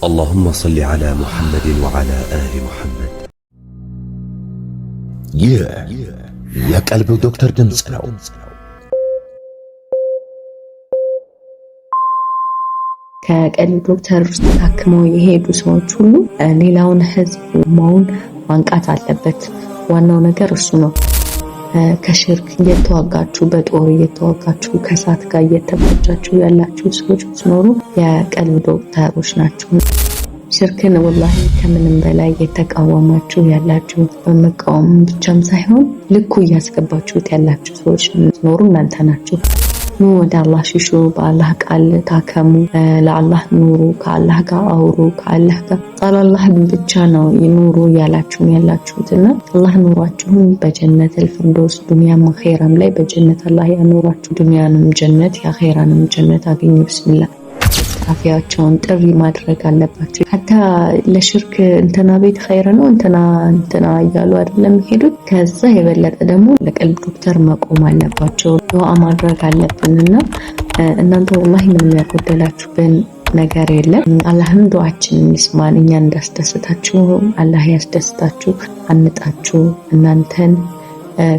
اللهم صل على محمد وعلى آل محمد. يا قلب دكتور ድምጽ ነው። ከቀልብ ዶክተር ውስጥ ታክመው የሄዱ ሰዎች ሁሉ ሌላውን ህዝብ ማንቃት አለበት። ዋናው ነገር እሱ ነው። ከሽርክ እየተዋጋችሁ በጦር እየተዋጋችሁ ከሳት ጋር እየተባጃችሁ ያላችሁ ሰዎች ብትኖሩ የቀልብ ዶክተሮች ናቸው። ሽርክን ወላሂ ከምንም በላይ የተቃወማችሁ ያላችሁ በመቃወም ብቻም ሳይሆን ልኩ እያስገባችሁት ያላችሁ ሰዎች ብትኖሩ እናንተ ናችሁ። ኑ ወደ አላህ ሽሹ፣ በአላህ ቃል ታከሙ፣ ለአላህ ኑሩ፣ ከአላህ ጋር አውሩ፣ ከአላህ ጋር አላህ ብቻ ነው ይኑሩ ያላችሁትና አላህ ኑሯችሁን በጀነተል ፊርደውስ ዱንያም አኺራም ላይ በጀነት አላህ ያኑራችሁ። ዱንያንም ጀነት የአኺራንም ጀነት አገኙ። ቢስሚላህ አፊያቸውን ጥሪ ማድረግ አለባችሁ። ሀታ ለሽርክ እንትና ቤት ኸይር ነው እንትና እያሉ አይደለም ሄዱት። ከዛ የበለጠ ደግሞ ለቀልብ ዶክተር መቆም አለባቸው። ዱዓ ማድረግ አለብንና እናንተ ወላሂ ምንም ያጎደላችሁብን ነገር የለም። አላህም ዱዓችንን ይስማን። እኛ እንዳስደስታችሁ አላህ ያስደስታችሁ። አንጣችሁ እናንተን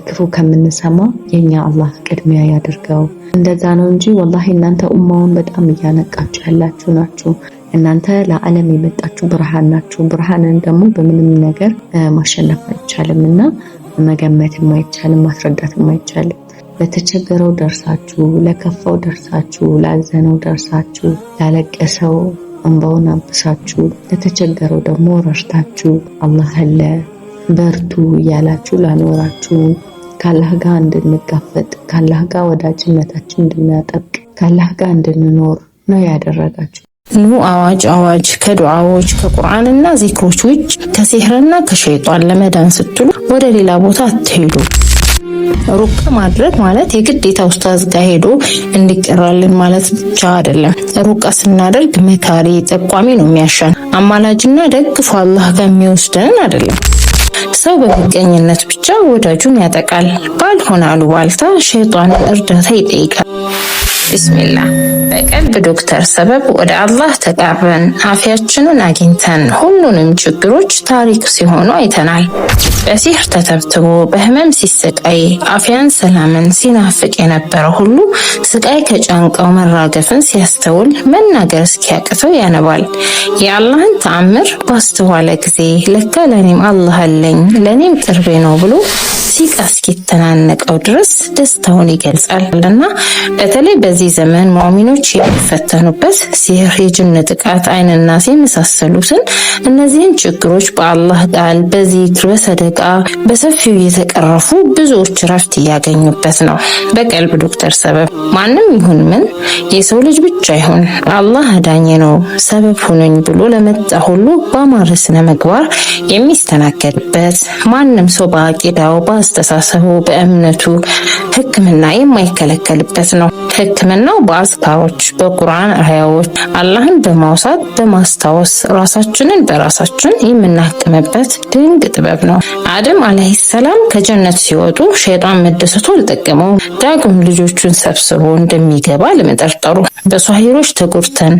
ክፉ ከምንሰማ የኛ አላህ ቅድሚያ ያድርገው። እንደዛ ነው እንጂ ወላሂ እናንተ ኡማውን በጣም እያነቃችሁ ያላችሁ ናችሁ። እናንተ ለዓለም የመጣችሁ ብርሃን ናችሁ። ብርሃንን ደግሞ በምንም ነገር ማሸነፍ አይቻልምና መገመትም አይቻልም፣ ማስረዳትም አይቻልም። ለተቸገረው ደርሳችሁ፣ ለከፋው ደርሳችሁ፣ ላዘነው ደርሳችሁ፣ ላለቀሰው እንባውን አብሳችሁ፣ ለተቸገረው ደግሞ ረድታችሁ አላህ አለ በርቱ ያላችሁ ላኖራችሁ ከአላህ ጋር እንድንጋፈጥ ከአላህ ጋር ወዳጅነታችን እንድናጠብቅ ከአላህ ጋር እንድንኖር ነው ያደረጋችሁ። ኑ አዋጅ አዋጅ ከዱዓዎች ከቁርአንና ዚክሮች ውጭ ከሲህርና ከሸይጣን ለመዳን ስትሉ ወደ ሌላ ቦታ አትሄዱ። ሩቅ ማድረግ ማለት የግዴታ ኡስታዝ ጋር ሄዶ እንዲቀራልን ማለት ብቻ አይደለም። ሩቅ ስናደርግ መካሪ ጠቋሚ ነው የሚያሻን። አማላጅና ደግፎ አላህ ጋር የሚወስደን አይደለም። ሰው በምቀኝነት ብቻ ወዳጁን ያጠቃል። ባልሆነ አሉባልታ ሸይጣንን እርዳታ ይጠይቃል። ቢስሚላህ በቀልብ ዶክተር ሰበብ ወደ አላህ ተቃርበን አፊያችንን አግኝተን ሁሉንም ችግሮች ታሪክ ሲሆኑ አይተናል። በሲህር ተተብትቦ በህመም ሲሰቃይ አፊያን ሰላምን ሲናፍቅ የነበረ ሁሉ ስቃይ ከጫንቃው መራገፍን ሲያስተውል መናገር እስኪያቅተው ያነባል። የአላህን ተአምር ባስተዋለ ጊዜ ለካ ለኔም አላህ አለኝ ለኔም ቅርቤ ነው ብሎ ሲቃ እስኪተናነቀው ድረስ ደስታውን ይገልጻልና በተለይ በዚህ ዘመን ሙእሚኖች የሚፈተኑበት ሲህር፣ የጅን ጥቃት፣ አይንና የመሳሰሉትን እነዚህን ችግሮች በአላህ ቃል በዚክር በሰደቃ በሰፊው እየተቀረፉ ብዙዎች ረፍት እያገኙበት ነው። በቀልብ ዶክተር ሰበብ ማንም ይሁን ምን የሰው ልጅ ብቻ ይሁን አላህ አዳኝ ነው ሰበብ ሁነኝ ብሎ ለመጣ ሁሉ በአማረ ስነ ምግባር የሚስተናገድበት ማንም ሰው በአቂዳው በአስተሳሰቡ በእምነቱ ሕክምና የማይከለከልበት ነው። ሕክምናው በአዝካሮች በቁርአን አያዎች አላህን በማውሳት በማስታወስ ራሳችንን በራሳችን የምናክምበት ድንቅ ጥበብ ነው። አደም አለይሂ ሰላም ከጀነት ሲወጡ ሸይጣን መደሰቱ አልጠቀመው። ዳግም ልጆቹን ሰብስቦ እንደሚገባ ለመጠርጠሩ በሷሂሮች ተጎድተን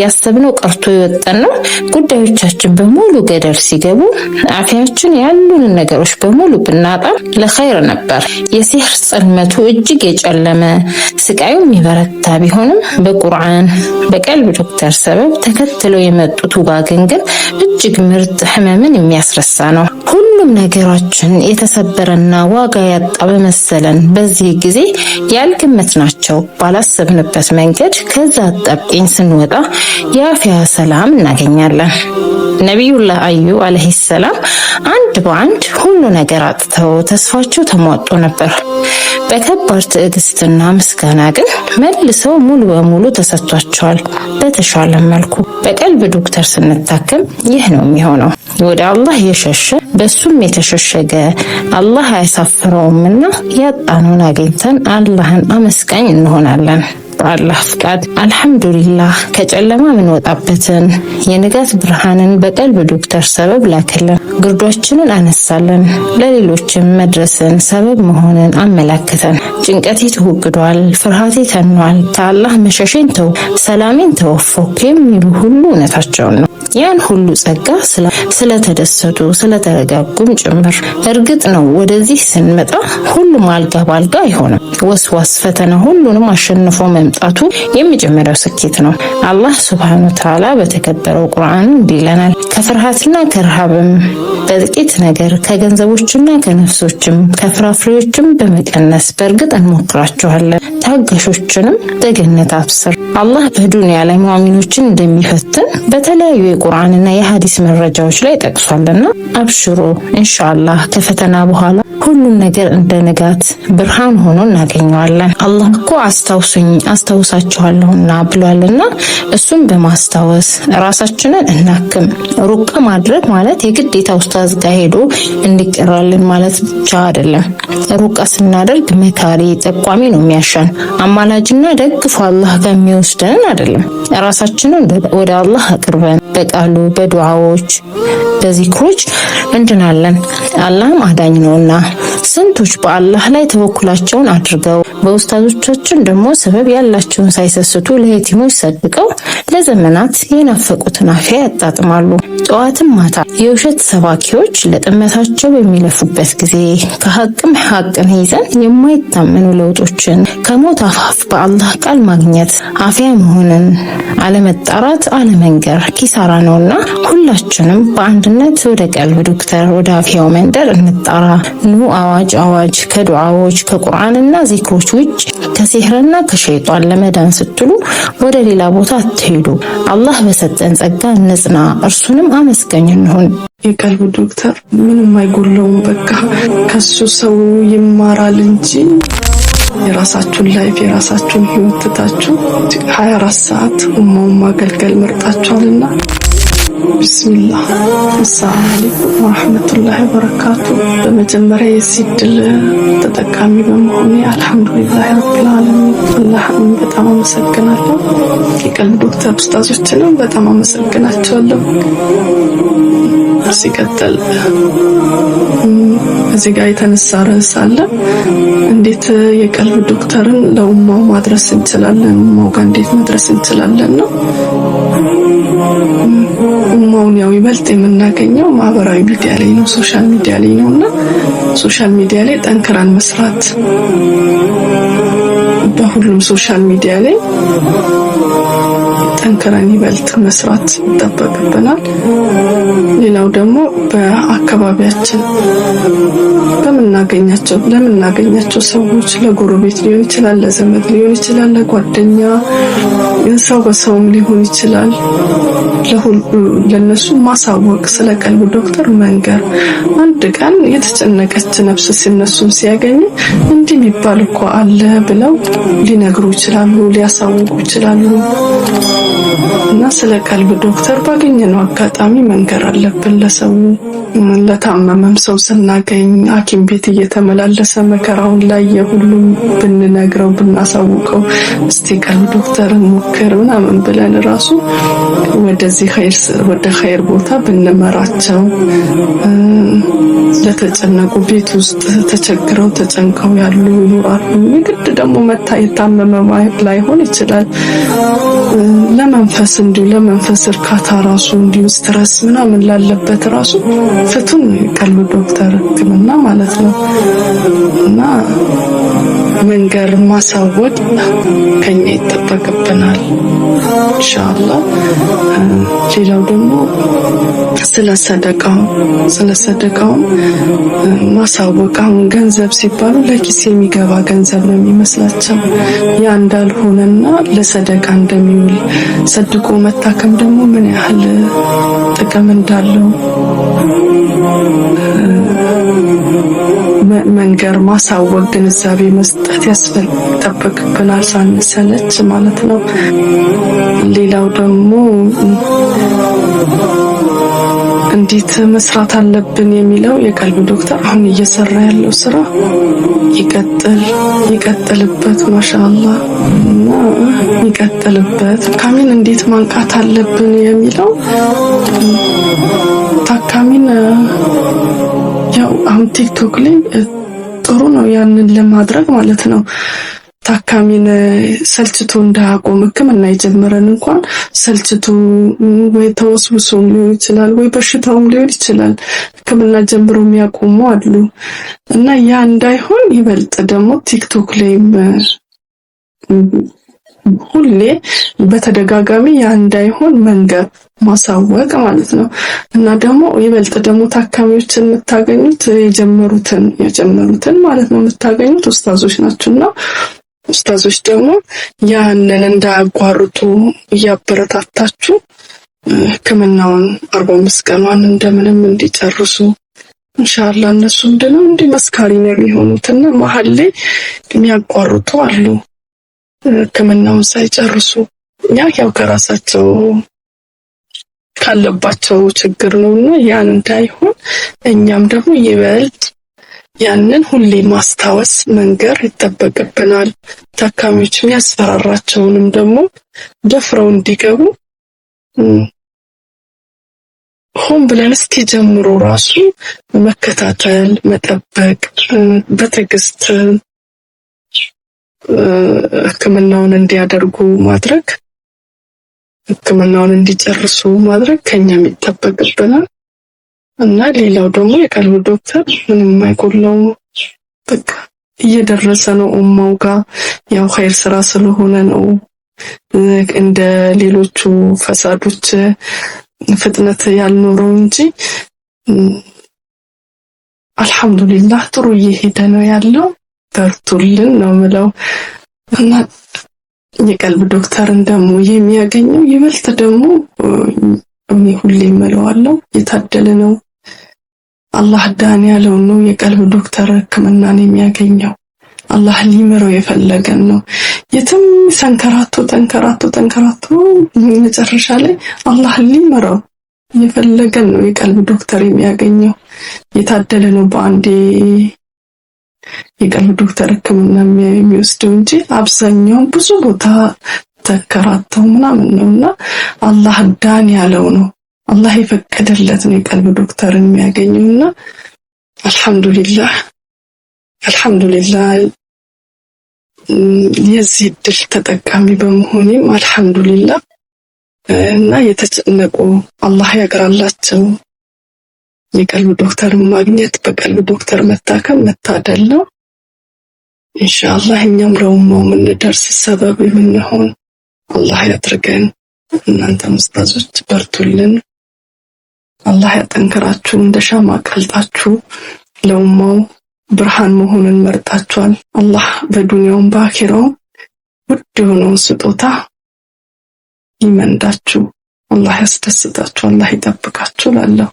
ያሰብነው ቀርቶ የወጣን ነው። ጉዳዮቻችን በሙሉ ገደል ሲገቡ አፊያችን ያሉን ነገሮች በሙሉ ብናጣ ለኸይር ነበር። የሲህር ጽልመቱ እጅግ የጨለመ ስቃዩ የሚበረታ ቢሆንም በቁርአን በቀልብ ዶክተር ሰበብ ተከትለው የመጡት ውጋገን ግን እጅግ ምርጥ ህመምን የሚያስረሳ ነው። ሁሉም ነገራችን የተሰበረና ዋጋ ያጣ በመሰለን በዚህ ጊዜ ያልገመትናቸው ባላሰብንበት መንገድ ከዛ አጣብቂኝ ስንወጣ የአፊያ ሰላም እናገኛለን። ነቢዩላህ አዩብ አለይሂ ሰላም አንድ በአንድ ሁሉ ነገር አጥተው ተስፋቸው ተሟጦ ነበር። በከባድ ትዕግስትና ምስጋና ግን መልሰው ሙሉ በሙሉ ተሰጥቷቸዋል በተሻለ መልኩ። በቀልብ ዶክተር ስንታከም ይህ ነው የሚሆነው። ወደ አላህ የሸሸ በሱም የተሸሸገ አላህ አያሳፍረውምና ያጣነውን አግኝተን አላህን አመስጋኝ እንሆናለን። በአላህ ፍቃድ አልሐምዱሊላህ ከጨለማ ምን ወጣበትን የንጋት ብርሃንን በቀልብ ዶክተር ሰበብ ላከልን። ግርዶችንን አነሳለን፣ ለሌሎችም መድረስን ሰበብ መሆንን አመላከተን። ጭንቀቴ ተወግዷል፣ ፍርሃቴ ተኗል፣ ከአላህ መሸሼን ተው፣ ሰላሜን ተወፎክ የሚሉ ሁሉ እውነታቸውን ነው። ያን ሁሉ ጸጋ ስለተደሰቱ ስለተረጋጉም ጭምር። እርግጥ ነው ወደዚህ ስንመጣ ሁሉም አልጋ ባልጋ አይሆንም። ወስዋስ ፈተና ሁሉንም አሸንፎ መምጣቱ የመጀመሪያው ስኬት ነው። አላህ ሱብሃነሁ ወተዓላ በተከበረው ቁርአን እንዲህ ይለናል፣ ከፍርሃትና ከረሃብም በጥቂት ነገር ከገንዘቦችና ከነፍሶችም ከፍራፍሬዎችም በመቀነስ በእርግጥ እንሞክራችኋለን፣ ታጋሾችንም በገነት አብስር። አላህ በዱንያ ላይ ሙእሚኖችን እንደሚፈትን በተለያዩ የቁርአንና የሐዲስ መረጃዎች ላይ ጠቅሷልና አብሽሩ ኢንሻአላህ ከፈተና በኋላ ሁሉም ነገር እንደ ንጋት ብርሃን ሆኖ እናገኘዋለን። አላህ እኮ አስታውሱኝ አስታውሳችኋለሁና ብሏልና እሱን በማስታወስ ራሳችንን እናክም። ሩቃ ማድረግ ማለት የግዴታ ኡስታዝ ጋር ሄዶ እንዲቀራልን ማለት ብቻ አይደለም። ሩቃ ስናደርግ መካሪ ጠቋሚ ነው የሚያሻን፣ አማላጅና ደግፎ አላህ ጋር የሚወስደን አይደለም። ራሳችንን ወደ አላህ አቅርበን በቃሉ በዱዓዎች በዚክሮች እንድናለን። አላህም አዳኝ ነውና። ስንቶች በአላህ ላይ ተወኩላቸውን አድርገው በኡስታዞቻችን ደግሞ ሰበብ ያላቸውን ሳይሰስቱ ለየቲሞች ሰድቀው ለዘመናት የናፈቁትን አፊያ ያጣጥማሉ። ጠዋትም ማታ የውሸት ሰባኪዎች ለጥመታቸው በሚለፉበት ጊዜ ከሐቅም ሐቅን ይዘን የማይታመኑ ለውጦችን ከሞት አፋፍ በአላህ ቃል ማግኘት አፊያ መሆንን አለመጣራት አለመንገር ኪሳራ ነውና ሁላችንም በአንድነት ወደ ቀልብ ዶክተር ወደ አፊያው መንደር እንጣራ። ኑ አዋጅ አዋጅ ከዱዓዎች ከቁርአንና ዚክሮች ውጭ ከሲህርና ከሸይጣን ለመዳን ስትሉ ወደ ሌላ ቦታ አትሄዱ። አላህ በሰጠን ጸጋ እንጽና፣ እርሱንም አመስገኝ እንሁን። የቀልብ ዶክተር ምንም አይጎለውም። በቃ ከሱ ሰው ይማራል እንጂ የራሳችሁን ላይፍ የራሳችሁን ህይወት ትታችሁ 24 ሰዓት ኡማውን ማገልገል መርጣችኋልና ቢስሚላህ። አሰላሙ አለይኩም ወራህመቱላሂ ወበረካቱ። በመጀመሪያ የዚህ ዕድል ተጠቃሚ በመሆኔ አልሐምዱሊላህ ረቢል ዓለሚን አላህን በጣም አመሰግናለሁ። የቀልብ ዶክተር ኡስታዞችንም በጣም አመሰግናቸዋለሁ። ሲቀጥል እዚህ ጋር የተነሳ ርዕስ አለ። እንዴት የቀልብ ዶክተርን ለኡማው ማድረስ እንችላለን? ኡማው ጋር እንዴት መድረስ እንችላለን ነው። ኡማውን ያው ይበልጥ የምናገኘው ማህበራዊ ሚዲያ ላይ ነው፣ ሶሻል ሚዲያ ላይ ነውና ሶሻል ሚዲያ ላይ ጠንክረን መስራት፣ በሁሉም ሶሻል ሚዲያ ላይ ጠንክረን ይበልጥ መስራት ይጠበቅብናል። ሌላው ደግሞ በአካባቢያችን ለምናገኛቸው ሰዎች ለጎረቤት ሊሆን ይችላል፣ ለዘመድ ሊሆን ይችላል፣ ለጓደኛ ሰው በሰውም ሊሆን ይችላል፣ ለነሱ ማሳወቅ፣ ስለ ቀልብ ዶክተር መንገር። አንድ ቀን የተጨነቀች ነፍስ ሲነሱን ሲያገኙ እንዲህ የሚባል እኮ አለ ብለው ሊነግሩ ይችላሉ፣ ሊያሳውቁ ይችላሉ። እና ስለ ቀልብ ዶክተር ባገኘነው አጋጣሚ መንገር አለብን ለሰው። ለታመመም ሰው ስናገኝ ሐኪም ቤት እየተመላለሰ መከራውን ላይ የሁሉም ብንነግረው ብናሳውቀው እስቲ ቀልብ ዶክተርን ሞክር ምናምን ብለን ራሱ ወደ ኸይር ቦታ ብንመራቸው፣ ለተጨነቁ ቤት ውስጥ ተቸግረው ተጨንቀው ያሉ ይኖራሉ። የግድ ደግሞ የታመመ ላይሆን ይችላል። ለመንፈስ ለመንፈስ እርካታ ራሱ ስትረስ ምናምን ላለበት ራሱ ፍቱን ቀልብ ዶክተር ሕክምና ማለት ነው። እና መንገር ማሳወቅ ከኛ ይጠበቅብናል ኢንሻአላህ። ሌላው ደግሞ ስለ ሰደቃው ማሳወቅ። አሁን ገንዘብ ሲባሉ ለኪስ የሚገባ ገንዘብ ነው የሚመስላቸው፣ ያ እንዳልሆነና ለሰደቃ እንደሚውል ሰድቆ መታከም ደግሞ ምን ያህል ጥቅም እንዳለው መንገር ማሳወቅ፣ ግንዛቤ መስጠት ይጠበቅብናል ሳንሰለች ማለት ነው። ሌላው ደግሞ እንዴት መስራት አለብን የሚለው የቀልብ ዶክተር አሁን እየሰራ ያለው ስራ ይቀጥልበት ማሻአላህ እና ይቀጥልበት። ታካሚን እንዴት ማንቃት አለብን የሚለው ታካሚን ያው አሁን ቲክቶክ ላይ ጥሩ ነው ያንን ለማድረግ ማለት ነው። ታካሚን ሰልችቶ እንዳያቆም ሕክምና የጀመረን እንኳን ሰልችቶ ወይ ተወስውሶ ሊሆን ይችላል ወይ በሽታውም ሊሆን ይችላል ሕክምና ጀምሮ የሚያቆሙ አሉ እና ያ እንዳይሆን ይበልጥ ደግሞ ቲክቶክ ላይ ሁሌ በተደጋጋሚ ያ እንዳይሆን መንገር ማሳወቅ ማለት ነው እና ደግሞ ይበልጥ ደግሞ ታካሚዎችን የምታገኙት የጀመሩትን ማለት ነው የምታገኙት ኡስታዞች ናቸውና ኡስታዞች ደግሞ ያንን እንዳያቋርጡ እያበረታታችሁ ሕክምናውን 45 ቀኗን እንደምንም እንዲጨርሱ ኢንሻአላህ እነሱ እንደነው መስካሪ ነው የሚሆኑትና መሀል ላይ የሚያቋርጡ አሉ ሕክምናውን ሳይጨርሱ ያው ከራሳቸው ካለባቸው ችግር ነውና ያን እንዳይሆን እኛም ደግሞ ይበልጥ ያንን ሁሌ ማስታወስ መንገር ይጠበቅብናል። ታካሚዎች የሚያስፈራራቸውንም ደግሞ ደፍረው እንዲገቡ ሆን ብለን እስኪጀምሩ ራሱ መከታተል መጠበቅ በትዕግስት ሕክምናውን እንዲያደርጉ ማድረግ ሕክምናውን እንዲጨርሱ ማድረግ ከኛም ይጠበቅብናል እና ሌላው ደግሞ የቀልብ ዶክተር ምንም አይቆለው በቃ እየደረሰ ነው ኡማው ጋር ያው ኸይር ስራ ስለሆነ ነው እንደ ሌሎቹ ፈሳዶች ፍጥነት ያልኖረው እንጂ አልহামዱሊላህ ጥሩ እየሄደ ነው ያለው በርቱልን ነው ምለው እና የቀልብ ዶክተርን ደግሞ የሚያገኘው ይበልጥ ደግሞ እኔ ሁሌ እመለዋለሁ የታደለ ነው አላህ ዳን ያለው ነው የቀልብ ዶክተር ሕክምናን የሚያገኘው አላህ ሊምረው የፈለገን ነው የትም ተንከራቶ መጨረሻ ላይ አላህ ሊምረው የፈለገን ነው የቀልብ ዶክተር የሚያገኘው የታደለ ነው በአንዴ የቀልብ ዶክተር ሕክምና የሚወስደው እንጂ አብዛኛው ብዙ ቦታ ተከራተው ምናምን ነውና አላህ ዳን ያለው ነው አላህ የፈቀደለት ነው የቀልብ ዶክተርን የሚያገኘውና አልহামዱሊላህ የዚህ ድል ተጠቃሚ በመሆኔም አልহামዱሊላህ እና የተጨነቁ አላህ ያግራላቸው የቀልብ ዶክተር ማግኘት በቀልብ ዶክተር መታከም መታደል ነው ኢንሻአላህ እኛም ለኡማው እንደርስ ሰበብ የምንሆን አላህ ያድርገን እናንተ ኡስታዞች በርቱልን አላህ ያጠንክራችሁ እንደሻማ ቀልጣችሁ ለኡማው ብርሃን መሆንን መርጣችኋል አላህ በዱንያውም በአኺራውም ውድ የሆነውን ስጦታ ይመንዳችሁ አላህ ያስደስታችሁ አላህ ይጠብቃችሁ ላለሁ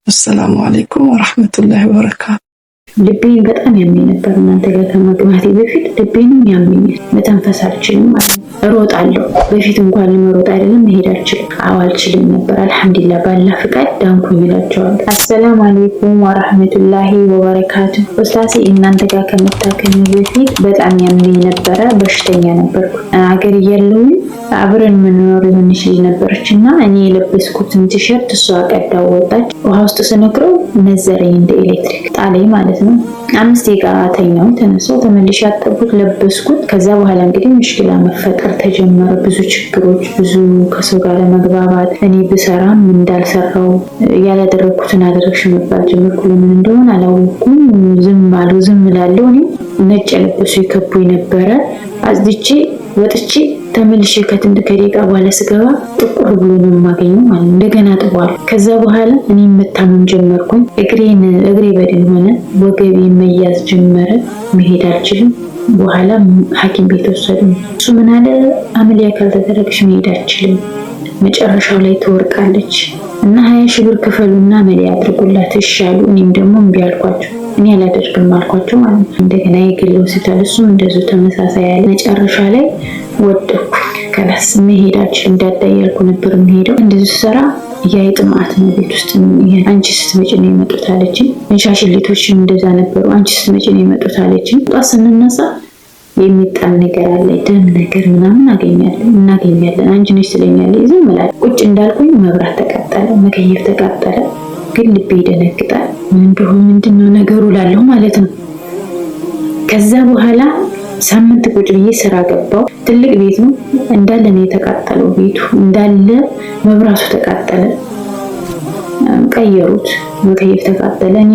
السلام عليكم ورحمة الله وبركاته ልቤን በጣም ያመኝ ነበር እናንተ ጋር ከመግባቴ በፊት ልቤንም ያመኝ መተንፈስ አልችልም ማለት እሮጣለሁ በፊት እንኳን ለመሮጥ አይደለም መሄድ አልችልም ነበር አልহামዱሊላህ ባላህ ፍቃድ ዳንኩኝ እላቸዋለሁ አሰላሙ አለይኩም ወራህመቱላሂ ወበረካቱ ኡስታዚ እናንተ ጋር ከመታከም በፊት በጣም ያመኝ ነበር በሽተኛ ነበርኩ አገር እያለሁኝ አብረን መኖር የምንችል ነበርችና እኔ የለበስኩትን ቲሸርት እሷ ቀዳው ወጣች ውሃ ውስጥ ስነክረው ነዘረኝ እንደ ኤሌክትሪክ ጣለኝ ማለት ነው 5 ደቂቃ ተኛው ተነሳው ተመልሼ አጠብኩት ለበስኩት ከዛ በኋላ እንግዲህ ሙሽኪላ መፈጠር ተጀመረ ብዙ ችግሮች ብዙ ከሰው ጋር መግባባት እኔ ብሰራም እንዳልሰራው ያላደረኩትን አደረግሽ መባል ጀመርኩ ለምን እንደሆነ አላወኩም ዝም እላለሁ እኔ ነጭ ለበሱ ይከቡኝ ነበረ አዝድቼ ወጥቼ ተመልሼ ከደቂቃ በኋላ ስገባ ጥቁር ብሎ ነው የማገኘው ማለት እንደገና ጥቋል ከዛ በኋላ እኔ መታመም ጀመርኩኝ እግሬ በደል ሆነ ወገቤ መያዝ ጀመረ መሄድ አልችልም በኋላ ሐኪም ቤት ወሰዱኝ እሱ ምን አለ አመሊያ ካልተደረገሽ መሄድ አልችልም መጨረሻው ላይ ትወርቃለች እና 20 ሺህ ብር ክፈሉና አመሊያ አድርጉላት ይሻሉ እኔም ደግሞ እምቢ አልኳቸው እኔ አላደርግም አልኳቸው ማለት ነው እንደገና የግል ሆስፒታል እሱም እንደዚሁ ተመሳሳይ ያለ መጨረሻ ላይ ወደኩ ከላስ መሄድ አልችልም እንዳዳያልኩ ነበር መሄደው እንደዚህ ሰራ የአይጥ ማዕት ነው ቤት ውስጥ። አንቺ ስትመጪ ነው የመጡት አለችኝ። እንሻሽሊቶችም እንደዛ ነበሩ። አንቺ ስትመጪ ነው የመጡት አለችኝ። ጧት ስንነሳ የሚጣል ነገር አለ፣ ደም ነገር ምናምን እናገኛለን። አንቺ ነሽ ትለኛለች። ዝም እላለሁ። ቁጭ እንዳልኩኝ መብራት ተቃጠለ፣ መከየፍ ተቃጠለ። ግን ልቤ ይደነግጣል። ምንድነው ነገሩ ላለው ማለት ነው። ከዛ በኋላ ሳምንት ቁጭ ብዬ ስራ ገባው። ትልቅ ቤት ነው እንዳለ ነው የተቃጠለው። ቤቱ እንዳለ መብራቱ ተቃጠለ፣ ቀየሩት፣ መከየፍ ተቃጠለ። እኔ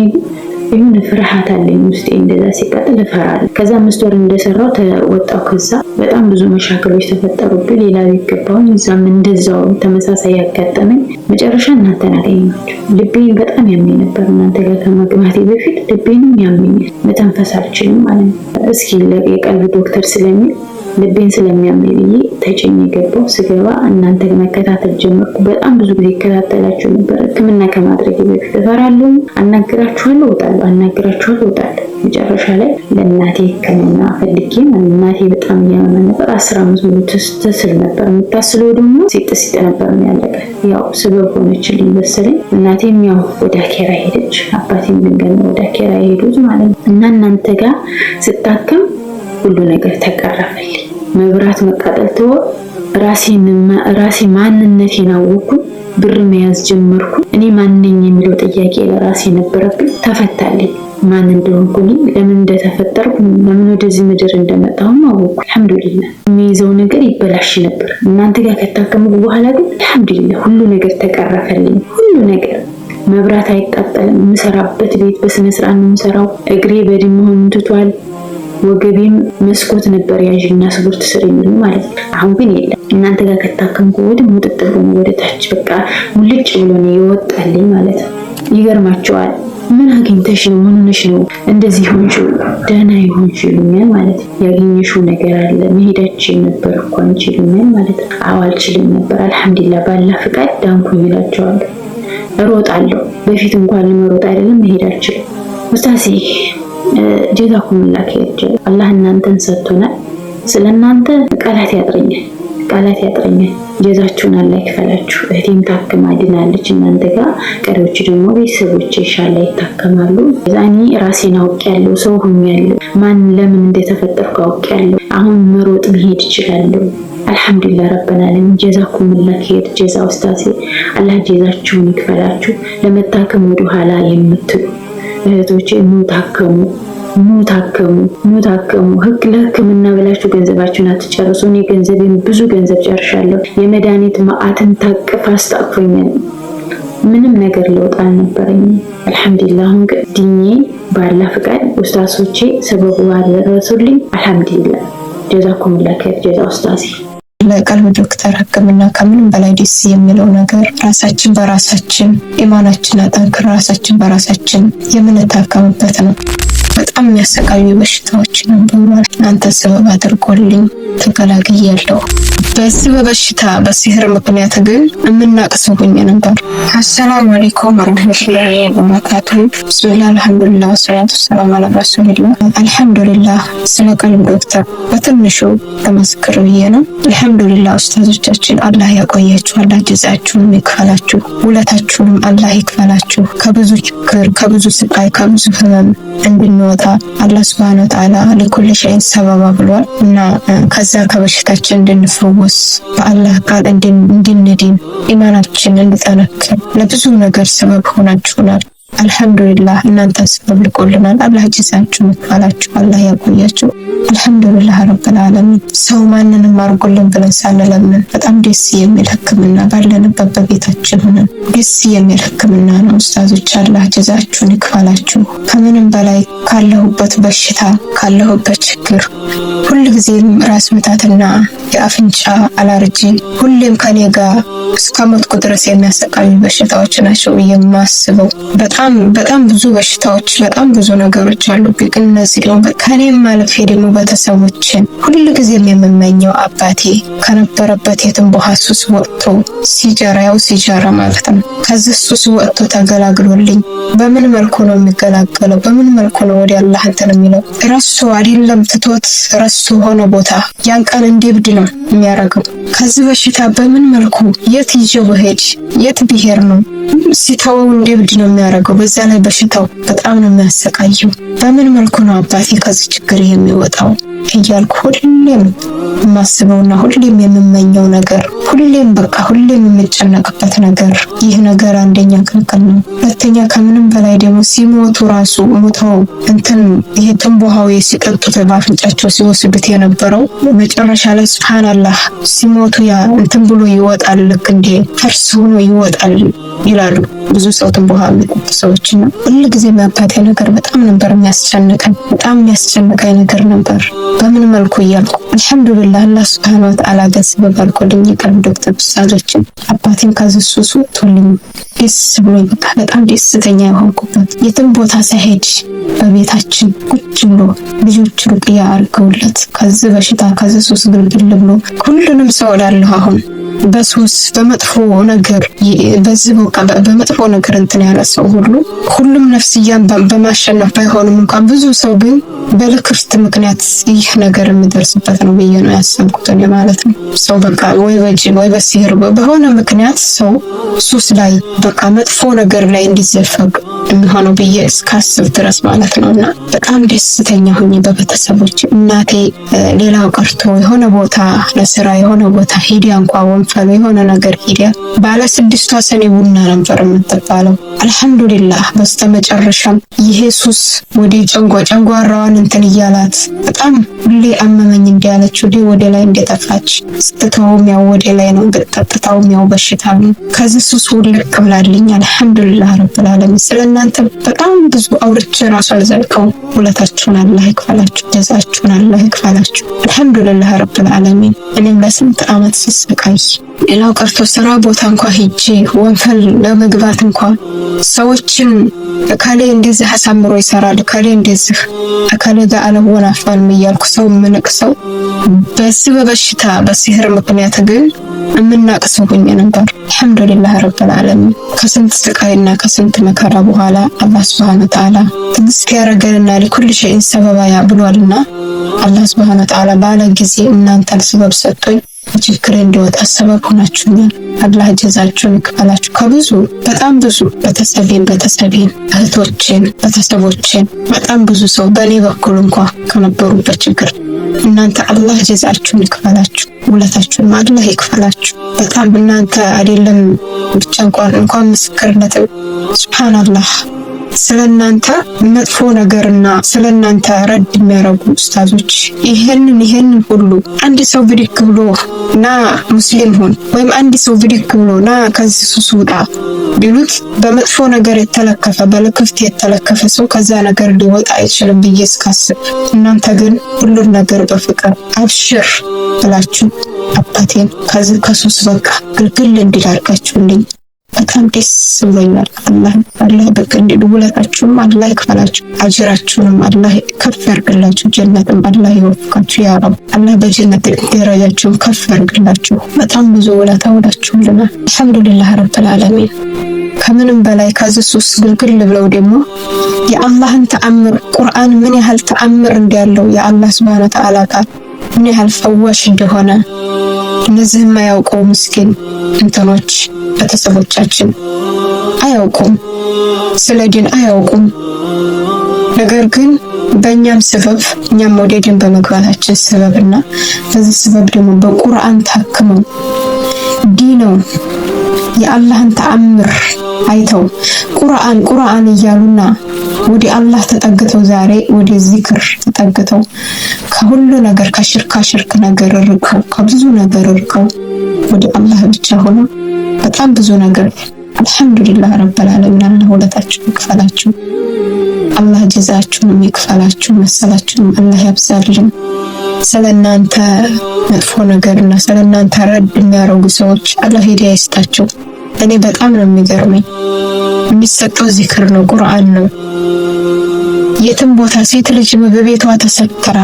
ግን ፍርሃት አለኝ ውስጤ። እንደዛ ሲቃጠል እፈራለሁ። ከዛ 5 ወር እንደሰራው ተወጣው። ከዛ በጣም ብዙ መሻከሎች ተፈጠሩብኝ። ሌላ ቤት ገባሁኝ። እዛም እንደዛው ተመሳሳይ ያጋጠመኝ። መጨረሻ እናንተን አገኘኋችሁ። ልቤን በጣም ያመኝ ነበር። እናንተ ጋር ከመግባቴ በፊት ልቤንም ያመኛል፣ መተንፈስ አልችልም ማለት ነው። እስኪ የቀልብ ዶክተር ስለሚል ልቤን ስለሚያመኝ ብዬ ተጨኝ ገባሁ። ስገባ እናንተ መከታተል ጀመርኩ። በጣም ብዙ ጊዜ እከታተላችሁ ነበር። ሕክምና ከማድረግ በፊት እፈራለሁ። አናግራችኋለሁ፣ እወጣለሁ፣ አናግራችኋለሁ፣ እወጣለሁ። መጨረሻ ላይ ለእናቴ ሕክምና ፈልጌ እናቴ በጣም እያመመ ነበር። 10 ዓመት ሙሉ ትስል ነበር። የምታስለው ደግሞ ሲጥ ነበር ያለቀ። ያው ስበብ ሆነችልኝ መሰለኝ። እናቴም ያው ወደ አኬራ ሄደች፣ አባቴም ድንገት ወደ አኬራ ሄዱት ማለት ነው። እና እናንተ ጋር ስታከም ሁሉ ነገር ተቀረፈልኝ። መብራት መቃጠል ተወ። ራሴ ማንነቴን አወቅኩ። ብር መያዝ ጀመርኩ። እኔ ማን ነኝ የሚለው ጥያቄ ለራሴ ነበረብኝ። ተፈታልኝ። ማን እንደሆንኩኝ፣ ለምን እንደተፈጠርኩ፣ ለምን ወደዚህ ምድር እንደመጣሁ አወቅኩ። አልሐምዱሊላህ። የሚይዘው ነገር ይበላሽ ነበር። እናንተ ጋር ከታከምኩ በኋላ ግን አልሐምዱሊላህ ሁሉ ነገር ተቀረፈልኝ። ሁሉ ነገር መብራት አይቃጠልም። የምሰራበት ቤት በስነ ስርዓት ነው የምሰራው። እግሬ በድን መሆኑን ትቷል። ወገቤም መስኮት ነበር ያዥና ስፖርት ስር የሚሉ ማለት ነው። አሁን ግን የለም። እናንተ ጋር ከታከምኩ ወዲህ ሙጥጥ ብሎ ወደ ታች በቃ ሙልጭ ብሎ ነው የወጣልኝ ማለት ነው። ይገርማቸዋል። ምን አግኝተሽ ነው? ምን ሆነሽ ነው እንደዚህ ሆንሽው? ደህና ይሆንሽ ይሉኛል ማለት ነው። ያገኘሽው ነገር አለ፣ መሄዳችን ነበር እኮ አንቺ ይሉኛል ማለት ነው። አዎ አልችልም ነበር። አልሐምዱሊላህ ባላ ፍቃድ ዳንኩኝ እላቸዋለሁ። እሮጣለሁ። በፊት እንኳን ለመሮጥ አይደለም መሄድ አልችልም። ኡስታዚ ጀዛኩሙላህ ኸይር። አላህ እናንተን ሰጥቶናል። ስለናንተ ቃላት ያጥረኛል። ጀዛችሁን አላህ ይክፈላችሁ። እህቴም ታክማ ድናለች እናንተ ጋር። ቀሪዎች ደግሞ ቤተሰቦቼ ኢንሻአላህ ይታከማሉ። እኔ ራሴን አውቄያለሁ፣ ሰው ሆኛለሁ። ማን ለምን እንደተፈጠርኩ አውቄያለሁ። አሁን መሮጥ መሄድ እችላለሁ። አልሐምዱሊላህ ረበና ዓለሚን። ጀዛኩሙላህ ኸይር። ጀዛ ኡስታዚ አላህ ጀዛችሁን ይክፈላችሁ። ለመታከም ወደ ኋላ የምትሉ እህቶቼ ኑ ታከሙ። ለሕክምና ብላችሁ ገንዘባችሁን አትጨርሱ። እኔ ብዙ ገንዘብ ጨርሻለሁ። የመድኃኒት ማዕተን ታቅፍ አስጣቅፎኛል። ምንም ነገር ለውጥ አልነበረኝም። አልሐምዱሊላህ አሁን ግን ድኜ ባላ ፍቃድ ኡስታዞቼ ሰበቡ አደረሱልኝ። አልሐምዱሊላህ ጀዛኩሙላህ ኸይር። ጀዛ ኡስታዚ። ለቀልብ ዶክተር ሕክምና ከምንም በላይ ደስ የሚለው ነገር ራሳችን በራሳችን ኢማናችን አጠንክረን ራሳችን በራሳችን የምንታከምበት ነው። በጣም የሚያሰቃዩ በሽታዎች ነበሩ። እናንተ ሰበብ አድርጎልኝ ተገላግያለሁ። በዚህ በበሽታ በሲህር ምክንያት ግን የምናቅሰውኝ ነበር። አሰላሙ አለይኩም ወራህመቱላሂ ወበረካቱሁ። ቢስሚላህ አልሐምዱሊላህ ወሰላቱ ወሰላሙ ዐላ ረሱሊላህ። አልሐምዱሊላህ ስለ ቀልብ ዶክተር በትንሹ ተመስክር ብዬ ነው። አልሐምዱሊላህ ኡስታዞቻችን አላህ ያቆያችሁ፣ አላህ ጀዛችሁን ይክፈላችሁ፣ ውለታችሁንም አላህ ይክፈላችሁ። ከብዙ ችግር፣ ከብዙ ስቃይ፣ ከብዙ ህመም እንድንወጣ አላህ ሱብሃነሁ ወተዓላ ለኩል ሸይን ሰበባ ብሏል እና ከዛ ከበሽታችን እንድንፈወስ በአላህ ቃል እንድንድን ኢማናችን እንዲጠነክር ለብዙ ነገር ሰበብ ሆናችሁናል። አልሐምዱሊላህ እናንተን ሰበብ ልቆልናል። አላህ ጀዛችሁን ይክፈላችሁ፣ አላህ ያቆያችሁ። አልሐምዱሊላህ ረብል ዓለሚን። ሰው ማንንም አርጎልን ብለን ሳንለምን በጣም ደስ የሚል ሕክምና ባለንበት በቤታችን ሆነን ደስ የሚል ሕክምና ነው። ኡስታዞች አላህ ጀዛችሁን ይክፈላችሁ። ከምንም በላይ ካለሁበት በሽታ ካለሁበት ችግር ሁልጊዜም ራስ ምታትና የአፍንጫ አላርጂ ሁሌም ከኔ ጋር እስከ ሞት ድረስ የሚያሰቃዩ በሽታዎች ናቸው የማስበው። በጣም ብዙ በሽታዎች በጣም ብዙ ነገሮች አሉብኝ። ግን እነዚህ ነው ከኔም ማለፍ ደግሞ ቤተሰቦችን ሁልጊዜም የምመኘው አባቴ ከነበረበት የትንባሆ ሱስ ወጥቶ ሲጃራ ማለት ነው ከዚህ ሱስ ወጥቶ ተገላግሎልኝ በምን መልኩ ነው የሚገላገለው? በምን መልኩ ነው ወደ አላህ እንትን የሚለው? ረሱ አይደለም ትቶት ረሱ ሆነ ቦታ ያን ቀን እንዲብድ ነው የሚያደርገው። ከዚህ በሽታ በምን መልኩ የት ይዤው ብሄድ የት ብሄር ነው ሲተወው እንዲብድ ነው የሚያደርገው። በዛ ላይ በሽታው በጣም ነው የሚያሰቃየው። በምን መልኩ ነው አባቴ ከዚህ ችግር የሚወጣው እያልኩ ሁሌም የማስበውና ሁሌም የምመኘው ነገር ሁሌም የምጨነቅበት ነገር ይህ ነገር አንደኛ ክልክል ነው። ሁለተኛ ከምንም በላይ ደግሞ ሲሞቱ ራሱ ሞተው ይሄ ትንባሆው ሲቀጡት በአፍንጫቸው ሲወስዱት የነበረው መጨረሻ ላይ ሱብሃንአላህ ሲሞቱ ያ ብሎ ይወጣል፣ ልክ እንደ ፈርስ ሆኖ ይወጣል ይላሉ ብዙ ሰው ትንባሆ የሚጠጡ ሰዎች። እና ሁልጊዜ የአባቴ ነገር በጣም ነበር የሚያስጨንቀኝ፣ በጣም የሚያስጨንቀኝ ነገር ነበር። በምን መልኩ እያልኩ አልሐምዱሊላህ አላህ ሱብሃነሁ ወተዓላ ገስ በባልኮልኝ የቀልብ ዶክተር ኡስታዞችን አባቴን ከዚህ ሱስ ወጥቶልኝ ደስ ብሎኝ በጣም ደስተኛ የሆንኩበት የትም ቦታ ሳይሄድ በቤታችን ቁጭ ብሎ ልጆች ሩቅያ አድርገውለት ከዚህ በሽታ ከዚህ ሱስ ግልግል ብሎ ሁሉንም ሰው እላለሁ አሁን በሱስ በመጥፎ ነገር በመጥፎ ነገር ያለ ሰው ሁሉም ነፍስያን በማሸነፍ ባይሆንም እንኳን ብዙ ሰው ግን በልክፍት ምክንያት ይህ ነገር የሚደርስበት ነው ብዬ ነው ያሰብኩት እኔ ማለት ነው። ሰው ወይ በጅን ወይ በሲህር በሆነ ምክንያት ሰው ሱስ ላይ መጥፎ ነገር ላይ እንዲዘፈቅ የሚሆነው ብዬ እስካስብ ድረስ ማለት ነውና በጣም ደስተኛ ሆኜ በቤተሰቦች እናቴ ሌላው ቀርቶ የሆነ ቦታ ለስራ የሆነ ቦታ ሄዲያ እንኳን ወንፈል የሆነ ነገር ሄዲያ ባለ 6 ሰኔ ቡና ነበር የምትባለው። አልሐምዱሊላህ በስተመጨረሻም ይሄ ሱስ ወደ ጨንጓራዋን እያላት በጣም ሁሌ አመመኝ እንዲያለች ወደ ላይ እንደጠፋች ስትተውም ያው ወደ ላይ ነው በተጣጣውም ያው በሽታ ነው። ከዚህ ሱስ ውልቅ ብላልኝ አልሐምዱሊላህ ረብል ዓለሚን። ስለናንተ በጣም ብዙ አውርቼ ራሱ አልዘልቀው። ውለታችሁን አላህ ይክፈላችሁ፣ ጀዛችሁን አላህ ይክፈላችሁ። አልሐምዱሊላህ ረብል ዓለሚን። እኔም ለስንት ዓመት ስስቃይ ሌላው ቀርቶ ስራ ቦታ እንኳን ሄጄ ወንፈል ለመግባት እንኳን ሰዎችን ካለ እንደዚህ አሳምሮ ይሰራል ካለ እንደዚህ ካለ ጋር አለወናፋን እያልኩ ሰው ምንቅሰው በዚህ በበሽታ በሲህር ምክንያት ግን የምናቅሰው ሆኜ ነበር። አልሐምዱሊላህ ረብል ዓለሚን። ከስንት ስቃይና ከስንት መከራ በኋላ አላህ ሱብሃነሁ ወተዓላ ትግስት ያረገልና ለኩል ሸይን ሰበባ ብሏልና አላህ ሱብሃነሁ ወተዓላ ባለ ጊዜ እናንተን ሰበብ ሰጥቶኝ ችግር እንዲወጣ ሰበብ ሆናችሁኛል። አላህ ጀዛችሁን ይክፈላችሁ። ከብዙ በጣም ብዙ ቤተሰቤን እህቶችን ቤተሰቦችን በጣም ብዙ ሰው በእኔ በኩል እንኳን ከነበሩበት ችግር እናንተ አላህ ጀዛችሁን ይክፈላችሁ፣ ውለታችሁን አላህ ይክፈላችሁ። በጣም እናንተ አይደለም ብቻ እንኳን ምስክርነት ሱብሃንአላህ ስለናንተ መጥፎ ነገርና ስለናንተ ረድ የሚያረጉ ኡስታዞች ይሄንን ሁሉ አንድ ሰው ብድግ ብሎ ና ሙስሊም ሆን ወይም አንድ ሰው ብድግ ብሎ ና ከዚህ ሱስ ውጣ ቢሉት በመጥፎ ነገር የተለከፈ በልክፍት የተለከፈ ሰው ከዛ ነገር ሊወጣ አይችልም ብዬ እስካስብ እናንተ ግን ሁሉን ነገር በፍቅር አብሽር ብላችሁ አባቴን ከዚህ ከሱስ በቃ ግልግል እንዲላርጋችሁልኝ በጣም ደስ ብሎኛል። አላህ በቀንዲ ውለታችሁም አላህ ይክፈላችሁ፣ አጅራችሁንም አላህ ከፍ ያርግላችሁ፣ ጀነትም አላህ ይወፍቃችሁ ያ ረብ። አላህ በጀነት ደረጃችሁን ከፍ ያርግላችሁ። በጣም ብዙ ውለታ ውላችሁልናል። አልሐምዱሊላህ ረብል ዓለሚን። ከምንም በላይ ከዚህ ሱስ ግልግል ብለው ደግሞ የአላህን ተአምር ቁርአን ምን ያህል ተአምር እንዳለው የአላህ ሱብሃነሁ ወተዓላ ቃል ምን ያህል ፈዋሽ እንደሆነ እነዚህ የማያውቀው ምስኪን እንትኖች ቤተሰቦቻችን አያውቁም፣ ስለ ዲን አያውቁም። ነገር ግን በእኛም ሰበብ እኛም ወደ ዲን በመግባታችን ሰበብና በዚህ ሰበብ ደግሞ በቁርአን ታክመው ዲነው የአላህን ተአምር አይተው ቁርአን እያሉና ወደ አላህ ተጠግተው ዛሬ ወደ ዚክር ተጠግተው ከሁሉ ነገር ከሽርክ ነገር ርቀው ከብዙ ነገር ርቀው ወደ አላህ ብቻ ሆኖ በጣም ብዙ ነገር አልሐምዱሊላህ ረብል ዓለሚን። አላህ ውለታችሁን ይክፈላችሁ፣ አላህ ጀዛችሁን ይክፈላችሁ፣ መሰላችሁን አላህ ያብዛልን። ስለናንተ መጥፎ ነገርና ስለናንተ ረድ የሚያረጉ ሰዎች አላህ ሂዳያ ይስጣቸው። እኔ በጣም ነው የሚገርመኝ የሚሰጠው ዚክር ነው፣ ቁርአን ነው። የትም ቦታ ሴት ልጅ በቤቷ ተሰክራ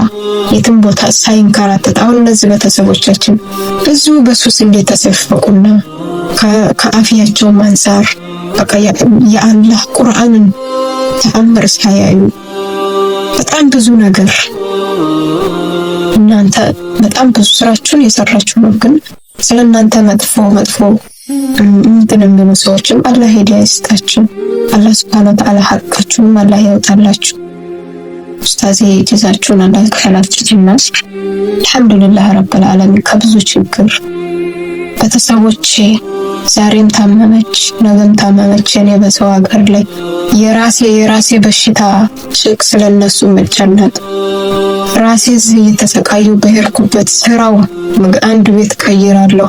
የትም ቦታ ሳይንከራተት አሁን እነዚህ ቤተሰቦቻችን ብዙ በሱስ እንደተሰፈቁና ከአፊያቸው አንፃር በቃ የአላህ ቁርአንን ተአምር ሳያዩ በጣም ብዙ ነገር እናንተ በጣም ብዙ ስራችሁን የሰራችሁ ነው። ግን ስለናንተ መጥፎ እንትን የሚሉ ሰዎችም አላህ ሂዳያ ይስጣችሁ። አላህ ሱብሃነሁ ወተዓላ ሐቃችሁንም አላህ ያውጣላችሁ። ኡስታዝ ጀዛችሁን አላህ ይክፈላችሁና አልሐምዱሊላህ ረብል ዓለሚን ከብዙ ችግር ቤተሰቦቼ ዛሬም ታመመች ነገም ታመመች። እኔ በሰው ሀገር ላይ የራሴ በሽታ ጭቅ ስለነሱ መጨነቅ ራሴ እዚህ የተሰቃዩ በሄድኩበት ስራው አንድ ቤት ቀይራለሁ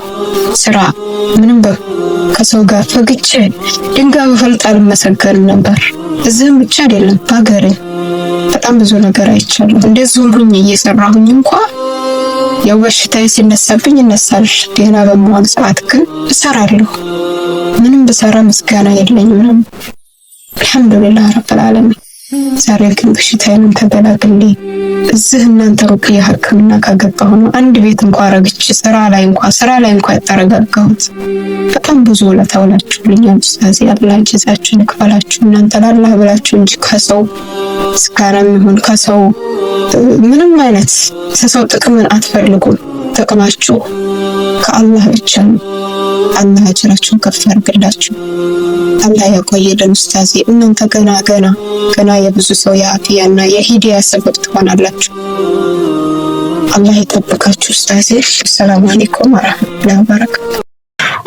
ስራ ምንም ከሰው ጋር ፈግጬ ድንጋይ በፈልጣል መሰከር ነበር። እዚህም ብቻ አይደለም በሀገሬ በጣም ብዙ ነገር አይቻለሁ። እንደዚሁም ሁኝ እየሰራሁኝ እንኳን ያው በሽታዬ ሲነሳብኝ ይነሳል። ደህና በመሆን ሰዓት ግን እሰራለሁ። ምንም ብሰራ ምስጋና የለኝም። አልሐምዱሊላህ ረብል ዓለሚን። ዛሬ ግን በሽታዬን ተገላግሌ እዚህ እናንተ ሩቅያ ሕክምና ካገባሁ ነው አንድ ቤት እንኳን ረግቼ ስራ ላይ እንኳን ተረጋጋሁት። በጣም ብዙ ለታውላችሁልኛል ኡስታዝ አላህ ጀዛችሁን ይክፈላችሁ። እናንተ ለአላህ ብላችሁ እንጂ ከሰው ስካራም ይሁን ከሰው ምንም አይነት ሰው ጥቅምን አትፈልጉም። ጥቅማችሁ ከአላህ ብቻ ነው። አላህ አጅራችሁን ከፍ ያድርግላችሁ። አላህ ያቆየልን ኡስታዝ። እናንተ ገና የብዙ ሰው የአፊያና የሂዳያ ሰበብ ትሆናላችሁ። አላህ ይጠብቃችሁ ኡስታዝ። ሰላም አለይኩም ወራህመቱላሂ ወበረካቱ።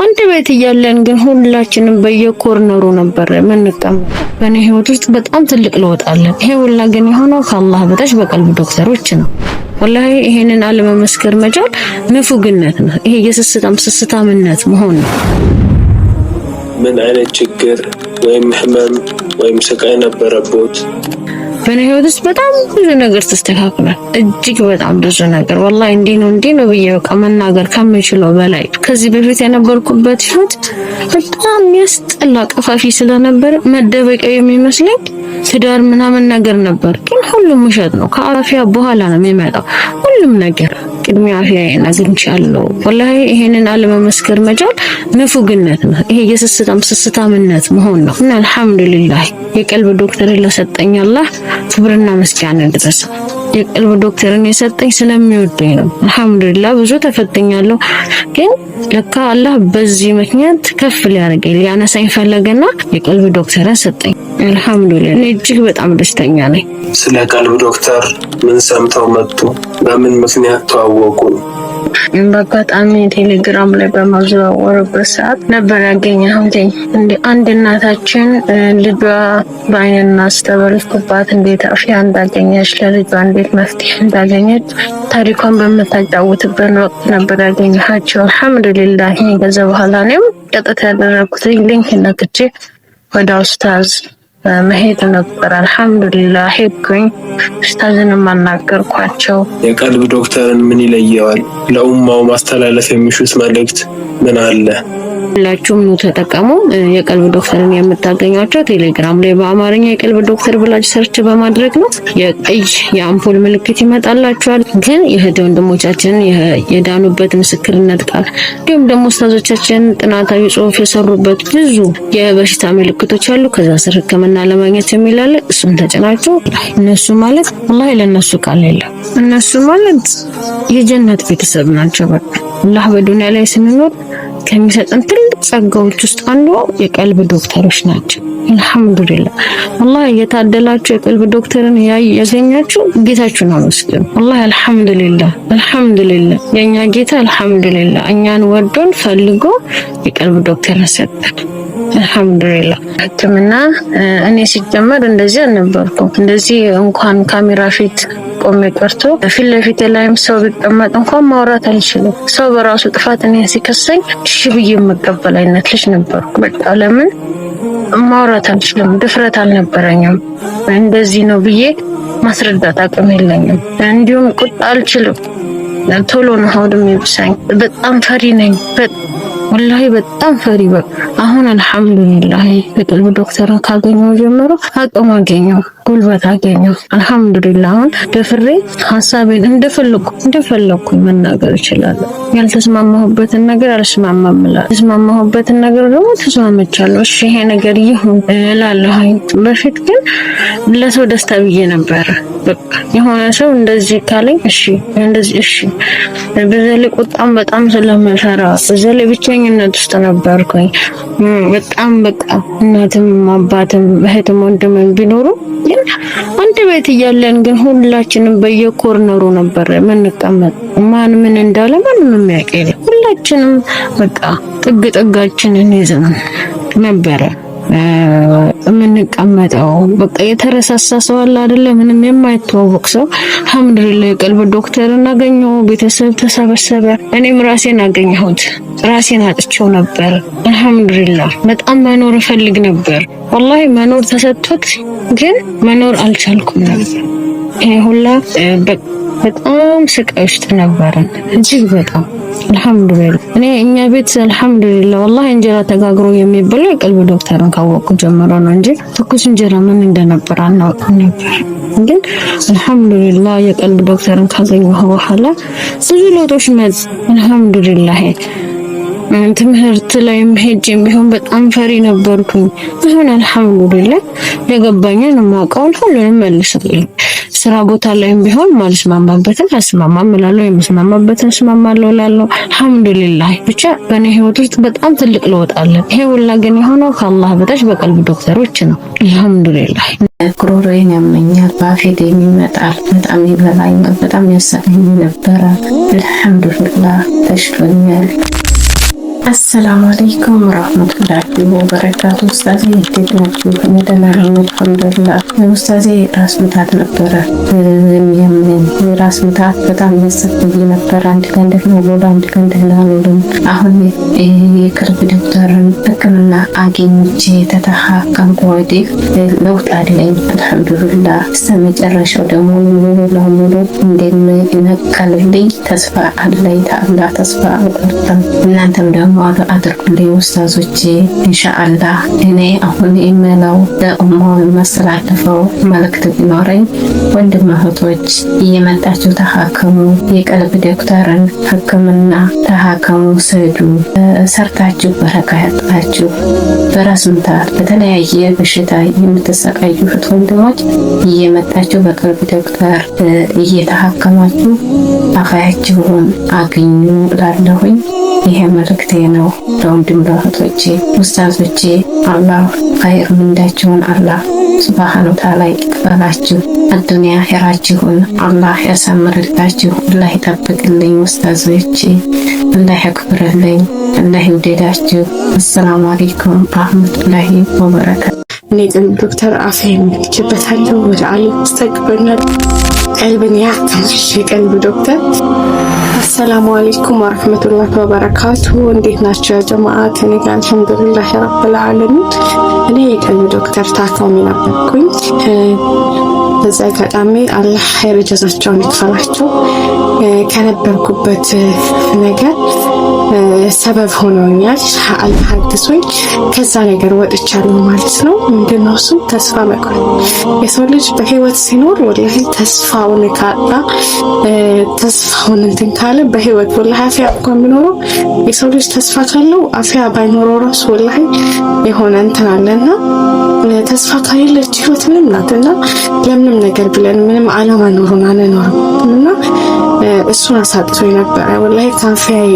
አንድ ቤት እያለን ግን ሁላችንም በየኮርነሩ ነበር የምንቀመጥ። በእኔ ህይወት ውስጥ በጣም ትልቅ ለውጥ አለ። ይሄ ሁላ ግን የሆነው ከአላህ በታች በቀልብ ዶክተሮች ነው። ወላሂ ይሄንን አለመመስከር መቻል ንፉግነት ነው። ይሄ ስስታምነት መሆን ነው። ምን አይነት ችግር ወይም ህመም ወይም ስቃይ ነበረቦት? በእኔ ህይወት ውስጥ በጣም ብዙ ነገር ተስተካክሏል። እጅግ በጣም ብዙ ነገር ወላሂ እንዲህ ነው ብዬ በቃ መናገር ከምችለው በላይ። ከዚህ በፊት የነበርኩበት ህይወት በጣም ያስጠላ ቀፋፊ ስለነበር መደበቂያ የሚመስለኝ ትዳር ምናምን ነገር ነበር። ግን ሁሉም ውሸት ነው። ከአፊያ በኋላ ነው የሚመጣው ሁሉም ነገር። ቅድሚያ አፊያዬን አግኝቻለሁ። ወላሂ ይሄንን አለመመስከር መቻል ንፉግነት ነው። ይሄ ስስታምነት መሆን ነው። እና አልሐምዱሊላህ የቀልብ ዶክተር ለሰጠኝ አላህ ክብርና ምስጋና ይድረስ። የቀልብ ዶክተርን የሰጠኝ ስለሚወደኝ ነው። አልሐምዱሊላህ ብዙ ተፈተኛለሁ። ግን ለካ አላህ በዚህ ምክንያት ከፍ ሊያነሳኝ ፈለገና የቀልብ ዶክተርን ሰጠኝ። አልሐምዱሊላህ እጅግ በጣም ደስተኛ ነኝ። ስለ ቀልብ ዶክተር ምን ሰምተው መጡ? በምን ምክንያት ተዋወቁ? በአጋጣሚ ቴሌግራም ላይ በማዘዋወርበት ሰዓት ነበር ያገኘሁት። አንድ እናታችን ልጇ በአይን ናስ ተበልቶባት እንዴት አፊያ እንዳገኘች ለልጇ እንዴት መፍትሄ እንዳገኘች ታሪኳን በምታጫውትበት ወቅት ነበር ያገኘኋቸው። አልሐምዱሊላህ ከዛ በኋላ እኔም ቀጥታ ያደረኩት ሊንክ ነክቼ ወደ ኡስታዝ መሄድ ነበር። አልሐምዱሊላህ ሄድኩኝ። ኡስታዝን ማናገርኳቸው። የቀልብ ዶክተርን ምን ይለየዋል? ለኡማው ማስተላለፍ የሚሹት መልእክት ምን አለ? ሁላችሁም ነው ተጠቀሙ። የቀልብ ዶክተርን የምታገኟቸው ቴሌግራም ላይ በአማርኛ የቀልብ ዶክተር ብላችሁ ሰርች በማድረግ ነው። የቀይ የአምፖል ምልክት ይመጣላችኋል። ግን የእህት ወንድሞቻችን የዳኑበት ምስክርነት ቃል እንዲሁም ደግሞ ኡስታዞቻችን ጥናታዊ ጽሑፍ የሰሩበት ብዙ የበሽታ ምልክቶች አሉ። ከዛ ስር ህክምና ለማግኘት የሚላል እሱም ተጨናችሁ። እነሱ ማለት ወላሂ ለነሱ ቃል የለም። እነሱ ማለት የጀነት ቤተሰብ ናቸው። በቃ አላህ በዱንያ ላይ ስንኖር ከሚሰጠን ትልቅ ጸጋዎች ውስጥ አንዱ የቀልብ ዶክተሮች ናቸው። አልሐምዱሊላህ والله የታደላችሁ የቀልብ ዶክተርን ያገኛችሁ ጌታችሁን አመስግኑ። والله አልሐምዱሊላህ የኛ ጌታ አልሐምዱሊላህ እኛን ወዶን ፈልጎ የቀልብ ዶክተርን ሰጠን። አልሐምዱሊላህ ህክምና እኔ ሲጀመር እንደዚህ አልነበርኩም። እንደዚህ እንኳን ካሜራ ፊት ቆሜ ቀርቶ ፊት ለፊት ላይም ሰው ቢቀመጥ እንኳን ማውራት አልችልም። ሰው በራሱ ጥፋት እኔን ሲከሰኝ እሺ ብዬ መቀበል አይነት ልጅ ነበርኩ። በቃ ለምን ማውራት አልችልም፣ ድፍረት አልነበረኝም። እንደዚህ ነው ብዬ ማስረዳት አቅም የለኝም። እንዲሁም ቁጣ አልችልም፣ ቶሎ ነው ሆድም ይብሳኝ። በጣም ፈሪ ነኝ። ወላሂ በጣም ፈሪ በቃ። አሁን አልሐምዱሊላህ የቀልብ ዶክተርን ካገኘው ጀምሮ አቅም አገኘው፣ ጉልበት አገኘው። አልሐምዱሊላህ አሁን ደፍሬ ሐሳቤን እንደፈለኩ መናገር እችላለሁ። ያልተስማማሁበትን ነገር አልስማማም እላለሁ፣ የተስማማሁበትን ነገር ደግሞ ተስማምቻለሁ። እሺ ይሄ ነገር ይሁን እላለሁ። በፊት ግን ለሰው ደስታ ብዬ ነበር። በቃ የሆነ ሰው እንደዚህ ካለኝ እሺ እንደዚህ እሺ። በዘለ ቁጣም በጣም ስለምፈራ በዘለ ብቸኝነት ውስጥ ነበርኩኝ። በጣም በቃ እናትም አባትም እህትም ወንድምም ቢኖሩ ግን አንድ ቤት እያለን ግን ሁላችንም በየኮርነሩ ነበር የምንቀመጥ። ማን ምን እንዳለ ማንም የሚያውቅ የለም። ሁላችንም በቃ ጥጋችንን ይዘን ነበረ የምንቀመጠው። በቃ የተረሳሳ ሰው አለ አይደለ? ምንም የማይተዋወቅ ሰው። አልሐምዱሊላህ የቀልብ ዶክተርን አገኘሁ። ቤተሰብ ተሰበሰበ። እኔም ራሴን አገኘሁት። ራሴን አጥቼው ነበር። አልሐምዱሊላህ በጣም መኖር እፈልግ ነበር። ወላሂ መኖር ተሰጥቶት ግን መኖር አልቻልኩም ነበር። ይሄ ሁላ በጣም ስቃይ ውስጥ ነበረን እጅግ በጣም አልሐምዱሊላህ። እኛ ቤት አልሐምዱሊላህ ወላሂ እንጀራ ተጋግሮ የሚበላው የቀልብ ዶክተርን ካወቅኩ ጀምሮ ነው እንጂ ትኩስ እንጀራ ምን እንደነበር አናውቅም ነበር። ግን አልሐምዱሊላህ የቀልብ ዶክተርን ካገኘሁ በኋላ ብዙ ለውጦች መጡ። አልሐምዱሊላህ ትምህርት ላይ ሄጄም ቢሆን በጣም ፈሪ ነበርኩኝ። አሁን አልሐምዱሊላህ የገባኝን ማውቀውን ሁሉንም መልስልኝ። ስራ ቦታ ላይም ቢሆን ማልስማማበትን አስማማም እላለሁ፣ የምስማማበትን እስማማለሁ እላለሁ። አልሐምዱሊላህ ብቻ በእኔ ህይወት ውስጥ በጣም ትልቅ ለውጥ አለ። ይሄ ሁላ ግን የሆነው ከአላህ በታች በቀልብ ዶክተሮች ነው። አልሐምዱሊላህ ጉሮሮዬን ያመኛል፣ ባፌ ደም ይመጣል፣ በጣም ይበላኛል፣ በጣም ያሰቃኝ ነበረ። አልሐምዱሊላህ ተሽሎኛል። አሰላሙ አለይኩም ወራህመቱላሂ ወበረካቱ። ኡስታዜ እንዴት ናችሁ? እኔ ደህና ነኝ አልሐምዱሊላህ። ኡስታዜ ራስ ምታት ነበረ የሚያመኝ ራስ ምታት በጣም ያሰቃኝ ነበር። አንድ ቀን ደግሞ ሎላ አንድ ቀን ደህና አልሆንም። አሁን የቀልብ ዶክተርን ሕክምና አግኝቼ ተታከምኩ ወዲህ ለውጥ አለኝ አልሐምዱሊላህ። እስከመጨረሻው ደግሞ ሙሉ ለሙሉ እንደሚነቀልልኝ ተስፋ አለኝ። ታላቅ ተስፋ አለኝ። እናንተም ደግሞ አድርጉልኝ ኡስታዞቼ ኢንሻአላህ። እኔ አሁን የምለው ለኡማው የማስተላልፈው መልእክት ቢኖረኝ ወንድም እህቶች እየመጣችሁ ተሐከሙ፣ የቀልብ ዶክተርን ሕክምና ተሐከሙ፣ ስዱ። ሰርታችሁ በረካ ያጣችሁ በራስ ምታት በተለያየ በሽታ የምትሰቃዩ ወንድሞች እየመጣችሁ በቀልብ ዶክተር እየተሐከማችሁ አፋያችሁን አግኙ እላለሁኝ። ይሄ መልእክቴ ነው ለወንድም ለእህቶቼ ኡስታዞቼ። አላህ ኸይር ምንዳችሁን አላህ ሱብሃነሁ ወተዓላ ይክፈላችሁ። አዱንያ አኺራችሁን አላህ ያሳምርላችሁ። አላህ ይጠብቅልኝ ኡስታዞቼ፣ አላህ ያክብርልኝ፣ አላህ ይውደዳችሁ። አሰላሙ አለይኩም ወራህመቱላሂ ወበረካቱ። እኔ ግን ዶክተር አፌ የሚችበታለሁ ወደ አላህ ተስተግበናል። ቀልብን ያክማል የቀልብ ዶክተር። አሰላሙ አለይኩም ወራህመቱላሂ ወበረካቱ። እንዴት ናችሁ ያ ጀማዓት? እኔ ጋር አልሐምዱሊላህ ረብል ዓለሚን። እኔ የቀልብ ዶክተር ታካሚ ነበርኩኝ። በዛ አጋጣሚ አላህ ኸይር ጀዛቸውን ይክፈላቸው። ከነበርኩበት ነገር ሰበብ ሆኖኛል። አላህ አግዞኝ ከዛ ነገር ወጥቻለሁ ማለት ነው። ምንድነው እሱ? ተስፋ መቁረጥ። የሰው ልጅ በህይወት ሲኖር ወላሂ ተስፋውን ካጣ ተስፋውን እንትን ካለ በህይወት ወላሂ አፍያ እንኳን ቢኖረው የሰው ልጅ ተስፋ ካለው አፍያ ባይኖረው ራሱ ወላሂ የሆነ እንትን አለና ተስፋ ካለች ህይወት ምንም ናትና ለምንም ነገር ብለን ምንም አላማ ኖሮና አንኖርምና እሱን አሳጥቶኝ ነበረ ወላሂ ካፊያዬ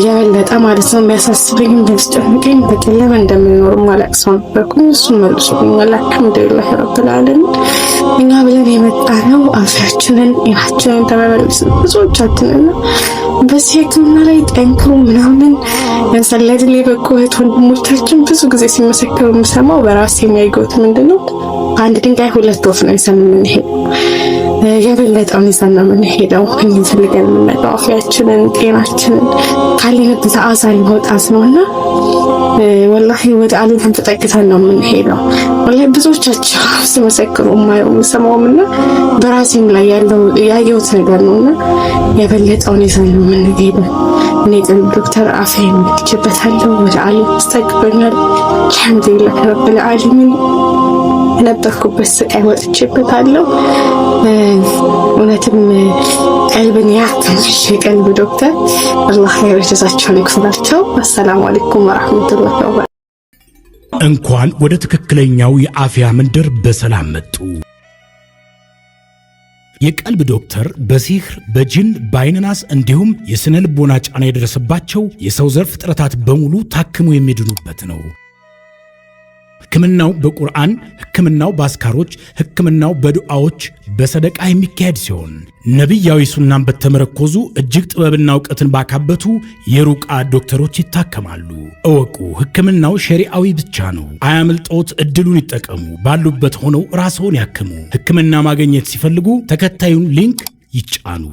የበለጠ ማለት ነው። የሚያሳስበኝ እንደስጨንቀኝ በቀለም እንደምኖር ማለቅሰው ነበርኩኝ። እሱን መልሶኛል አልሐምዱሊላህ ረብል ዓለሚን። እኛ ብለን የመጣነው አፍያችንን ጤናችንን ተመለስ ብዙዎቻችንና በዚህ ሕክምና ላይ ጠንክሩ ምናምን ያንሰለድል የበቁ እህት ወንድሞቻችን ብዙ ጊዜ ሲመሰክሩ የምሰማው በራሴ የሚያይጎት ምንድነው አንድ ድንጋይ ሁለት ወፍ ነው ይዘን የምንሄደው። የበለጠውን ይዘን ነው የምንሄደው። እንፈልገን የምንመጣው አፍያችንን ጤናችንን ካለንበት አዛኝ መውጣት ነውና ወላሂ ወደ አላህ ተጠግተን ነው የምንሄደው። ወላሂ ብዙዎቻችሁ ሲመሰክሩ ማየው ሰማውምና በራሴም ላይ ያለው ያየሁት ነገር ነውና የበለጠውን ይዘን ነው የምንሄደው። እኔ የቀልብ ዶክተር አፌን ልክቼበታለሁ። ወደ አላህ አስተግብሮኛል። አልሐምዱሊላህ ረብል ዓለሚን። የነበርኩበት ስቃይ ወጥቼበታለሁ። እውነትም ቀልብን ያክማል የቀልብ ዶክተር። አላህ የረጀዛቸውን ይክፈላቸው። አሰላሙ አለይኩም ወራህመቱላሂ ወበረካቱ። እንኳን ወደ ትክክለኛው የአፍያ መንደር በሰላም መጡ። የቀልብ ዶክተር በሲህር በጅን በአይንናስ እንዲሁም የስነ ልቦና ጫና የደረሰባቸው የሰው ዘር ፍጥረታት በሙሉ ታክሙ የሚድኑበት ነው። ሕክምናው በቁርአን፣ ሕክምናው በአስካሮች፣ ሕክምናው በዱዓዎች በሰደቃ የሚካሄድ ሲሆን ነቢያዊ ሱናን በተመረኮዙ እጅግ ጥበብና ዕውቀትን ባካበቱ የሩቃ ዶክተሮች ይታከማሉ። እወቁ፣ ሕክምናው ሸሪዓዊ ብቻ ነው። አያምልጦት፣ እድሉን ይጠቀሙ። ባሉበት ሆነው ራስዎን ያክሙ። ሕክምና ማግኘት ሲፈልጉ ተከታዩን ሊንክ ይጫኑ።